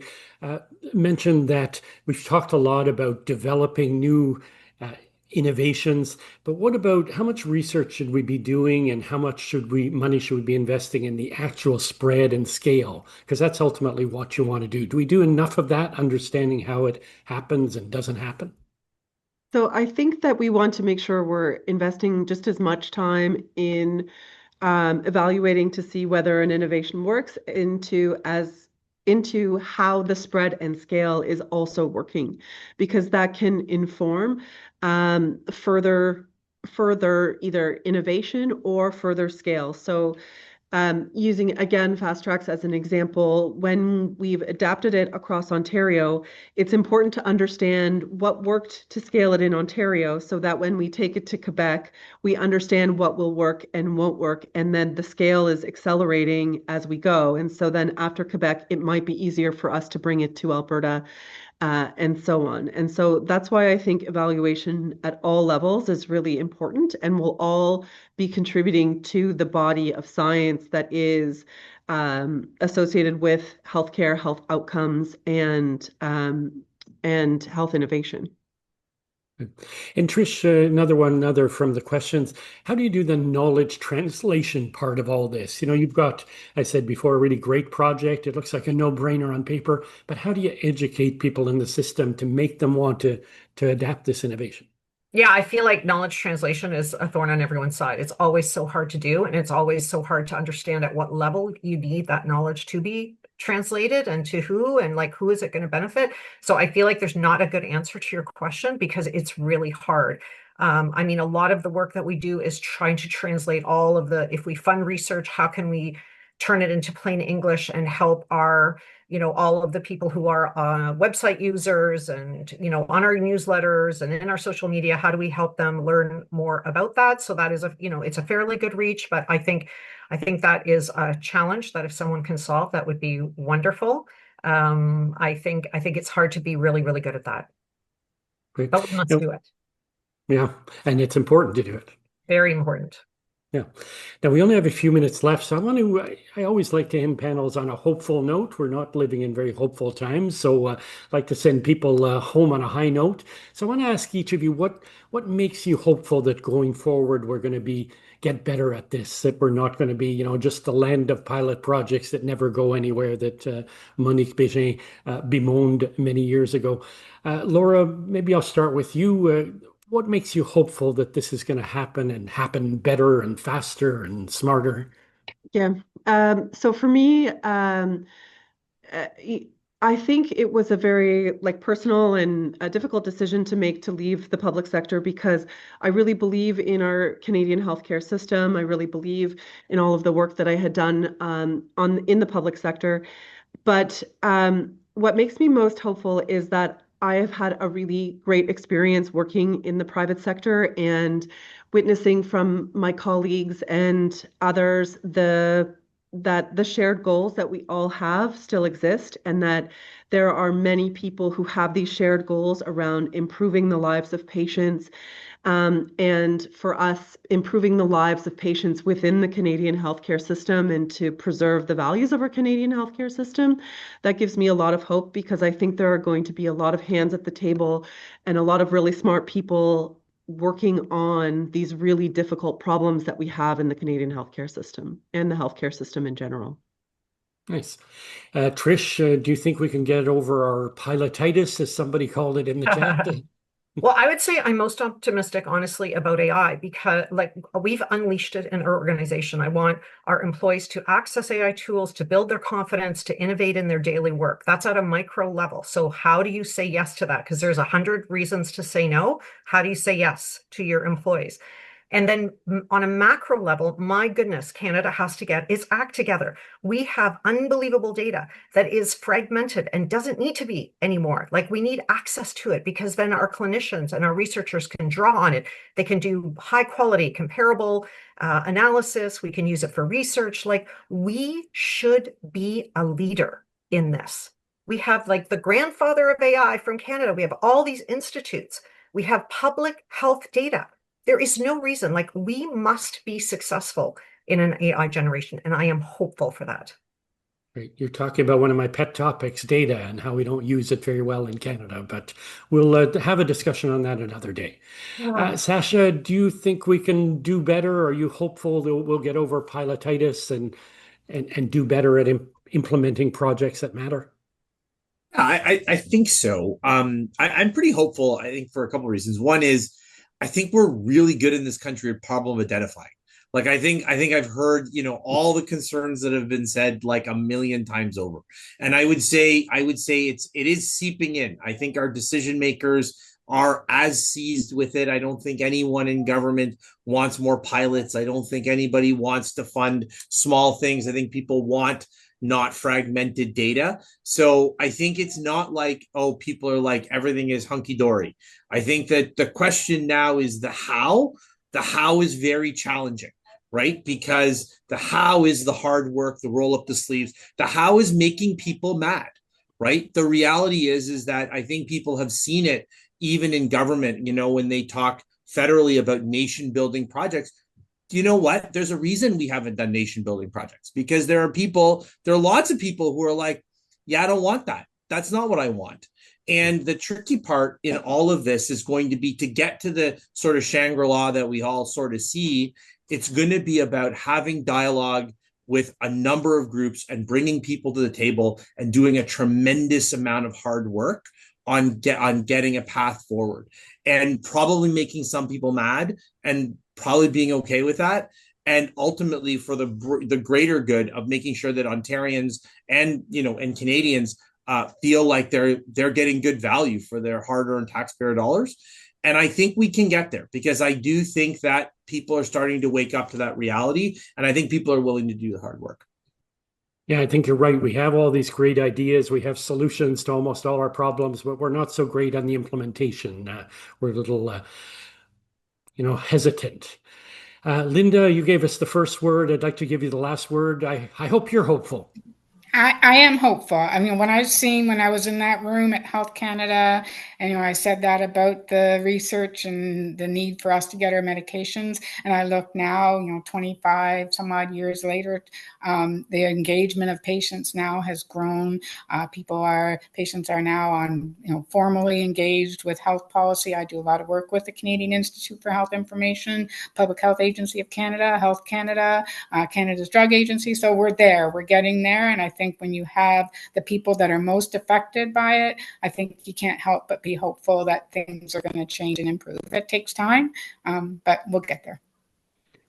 Mentioned that we've talked a lot about developing new innovations, but what about how much research should we be doing, and how much money should we be investing in the actual spread and scale? Because that's ultimately what you want to do. Do we do enough of that, understanding how it happens and doesn't happen? So I think that we want to make sure we're investing just as much time in evaluating to see whether an innovation works into how the spread and scale is also working, because that can inform further either innovation or further scale. So using, again, FastTracks as an example, when we've adapted it across Ontario, it's important to understand what worked to scale it in Ontario so that when we take it to Quebec, we understand what will work and won't work, and then the scale is accelerating as we go. And so then after Quebec, it might be easier for us to bring it to Alberta, and so on. And so that's why I think evaluation at all levels is really important, and will all be contributing to the body of science that is associated with healthcare, health outcomes, and health innovation. And Trish, another from the questions. How do you do the knowledge translation part of all this? You've got, I said before, a really great project. It looks like a no-brainer on paper, but how do you educate people in the system to make them want to adapt this innovation? Yeah, I feel like knowledge translation is a thorn on everyone's side. It's always so hard to do, and it's always so hard to understand at what level you need that knowledge to be translated, and to who, and like who is it going to benefit. So I feel like there's not a good answer to your question, because it's really hard. I mean, a lot of the work that we do is trying to translate all of if we fund research, how can we turn it into plain English and help our, all of the people who are website users and, on our newsletters and in our social media, how do we help them learn more about that? So that is it's a fairly good reach, but I think that is a challenge that if someone can solve, that would be wonderful. I think it's hard to be really, really good at that. Great. But we must do it. Yeah, and it's important to do it. Very important. Yeah. Now we only have a few minutes left, so I always like to end panels on a hopeful note. We're not living in very hopeful times, so I like to send people home on a high note. So I want to ask each of you, what makes you hopeful that going forward we're going to get better at this, that we're not going to be, just the land of pilot projects that never go anywhere, that Monique Bégin bemoaned many years ago. Laura, maybe I'll start with you. What makes you hopeful that this is going to happen, and happen better and faster and smarter? Yeah. So for me, I think it was a very personal and a difficult decision to make to leave the public sector because I really believe in our Canadian healthcare system. I really believe in all of the work that I had done in the public sector. But what makes me most hopeful is that I have had a really great experience working in the private sector and witnessing from my colleagues and others that the shared goals that we all have still exist, and that there are many people who have these shared goals around improving the lives of patients, and for us, improving the lives of patients within the Canadian healthcare system and to preserve the values of our Canadian healthcare system. That gives me a lot of hope because I think there are going to be a lot of hands at the table and a lot of really smart people working on these really difficult problems that we have in the Canadian healthcare system and the healthcare system in general. Nice. Trish, do you think we can get over our pilotitis, as somebody called it in the chat? Well, I would say I'm most optimistic, honestly, about AI because we've unleashed it in our organization. I want our employees to access AI tools, to build their confidence, to innovate in their daily work. That's at a micro level. So how do you say yes to that? Because there's 100 reasons to say no. How do you say yes to your employees? And then on a macro level, my goodness, Canada has to get its act together. We have unbelievable data that is fragmented and doesn't need to be anymore. We need access to it because then our clinicians and our researchers can draw on it. They can do high quality, comparable analysis. We can use it for research. We should be a leader in this. We have the grandfather of AI from Canada. We have all these institutes. We have public health data. There is no reason, we must be successful in an AI generation, and I am hopeful for that. Great. You're talking about one of my pet topics, data, and how we don't use it very well in Canada, but we'll have a discussion on that another day. Yeah. Sasha, do you think we can do better? Are you hopeful that we'll get over pilotitis and do better at implementing projects that matter? I think so. I'm pretty hopeful, I think, for a couple of reasons. One is I think we're really good in this country at problem identifying. I think I've heard, all the concerns that have been said a million times over. And I would say it is seeping in. I think our decision makers are as seized with it. I don't think anyone in government wants more pilots. I don't think anybody wants to fund small things. I think people want not fragmented data. So I think it's not people are everything is hunky-dory. I think that the question now is the how. The how is very challenging, right? Because the how is the hard work, the roll up the sleeves. The how is making people mad, right? The reality is that I think people have seen it even in government, when they talk federally about nation building projects. You know what? There's a reason we haven't done nation building projects because there are lots of people who are yeah, I don't want that. That's not what I want. And the tricky part in all of this is going to be to get to the sort of Shangri-La that we all sort of see. It's going to be about having dialogue with a number of groups and bringing people to the table and doing a tremendous amount of hard work on getting a path forward and probably making some people mad and probably being okay with that. And ultimately for the greater good of making sure that Ontarians and Canadians feel like they're getting good value for their hard-earned taxpayer dollars. And I think we can get there because I do think that people are starting to wake up to that reality. And I think people are willing to do the hard work. Yeah, I think you're right. We have all these great ideas. We have solutions to almost all our problems, but we're not so great on the implementation. We're a little, hesitant. Linda, you gave us the first word. I'd like to give you the last word. I hope you're hopeful. I am hopeful. I mean, when I was in that room at Health Canada, and I said that about the research and the need for us to get our medications, and I look now, 25 some odd years later, the engagement of patients now has grown. Patients are now on, formally engaged with health policy. I do a lot of work with the Canadian Institute for Health Information, Public Health Agency of Canada, Health Canada, Canada's Drug Agency. So we're getting there, and I think when you have the people that are most affected by it, I think you can't help but be hopeful that things are going to change and improve. It takes time, but we'll get there.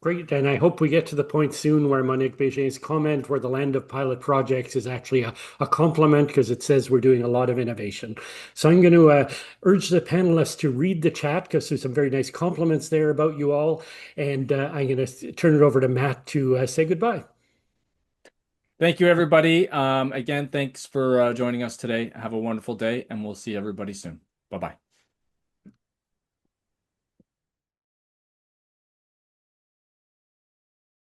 Great, and I hope we get to the point soon where Monique Béger's comment, where the land of pilot projects is actually a compliment, because it says we're doing a lot of innovation. So I'm going to urge the panelists to read the chat, because there's some very nice compliments there about you all, and I'm going to turn it over to Matt to say goodbye. Thank you, everybody. Again, thanks for joining us today. Have a wonderful day, and we'll see everybody soon. Bye-bye.